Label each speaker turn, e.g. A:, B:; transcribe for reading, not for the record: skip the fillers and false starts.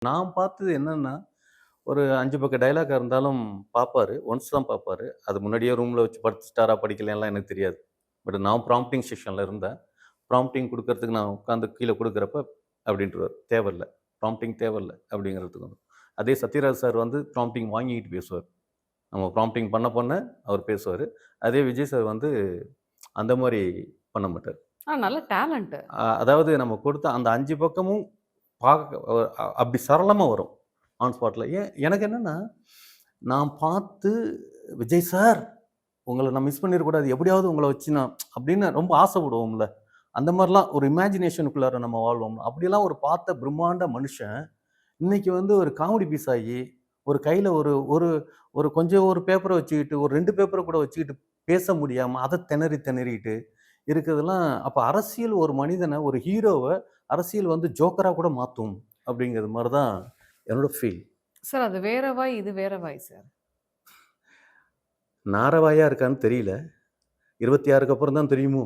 A: நான் பார்த்தது என்னன்னா, ஒரு 5 பக்க டயலாக்கா இருந்தாலும் பார்ப்பாரு. ஒன்ஸ் தான் பார்ப்பாரு. அது முன்னாடியே ரூம்ல வச்சு படிச்சுட்டாரா, படிக்கலையான்லாம் எனக்கு தெரியாது. பட் நான் ப்ராம்ப்டிங் செக்ஷன்ல இருந்தேன். ப்ராம்ப்டிங் குடுக்கறதுக்கு நான் உட்காந்து கீழ குடுக்குறப்ப அப்படின்ருவாரு. "தேவையில்ல. ப்ராம்ப்டிங் தேவையில்ல." அப்படிங்கிறதுக்கு வந்து. அதே சத்யராஜ் சார் வந்து ப்ராம்ப்டிங் வாங்கிக்கிட்டு பேசுவார். நம்ம ப்ராம்ப்டிங் பண்ண பண்ண அவர் பேசுவாரு. அதே விஜய் சார் வந்து அந்த மாரி பண்ண மாட்டாரு.
B: நல்ல டேலண்ட்.
A: அதாவது நம்ம கொடுத்த அந்த 5 பக்கமும் பாக்க அப்படி சரளமா வரும். ஆன் ஸ்பாட்ல. எனக்கு என்னன்னா, நான் பார்த்து "விஜய் சார், உங்கள நான் மிஸ் பண்ணிறக்கூடாது. எப்படியாவது உங்கள வச்சு நான்" அப்படின்னு ரொம்ப ஆசைப்படுவோம்ல. அந்த மாரிலாம் ஒரு இமேஜினேஷனுக்குள்ளார நம்ம வாழ்வோம்ல. அப்படியெல்லாம் ஒரு பார்த்த பிரம்மாண்ட மனுஷன், இன்னைக்கு வந்து ஒரு காமெடி பீஸ் ஆகி, ஒரு கையில ஒரு ஒரு ஒரு கொஞ்சம் ஒரு பேப்பர வச்சுக்கிட்டு, ஒரு 2 பேப்பர கூட வச்சுக்கிட்டு பேச முடியாம, அத திணறி திணறிட்டு இருக்கிறதெல்லாம் அப்ப அரசியல் ஒரு மனிதன, ஒரு ஹீரோவ அரசியல் வந்து ஜோக்கரா கூட மாத்தும். அப்படிங்கிறது மாரி தான் என்னோட ஃபீல்.
B: சார் அது வேற வாய், இது வேற வாய் சார்.
A: நாரவாயா இருக்கான்னு தெரியல. 26க்கு அப்புறம் தான் தெரியுமோ?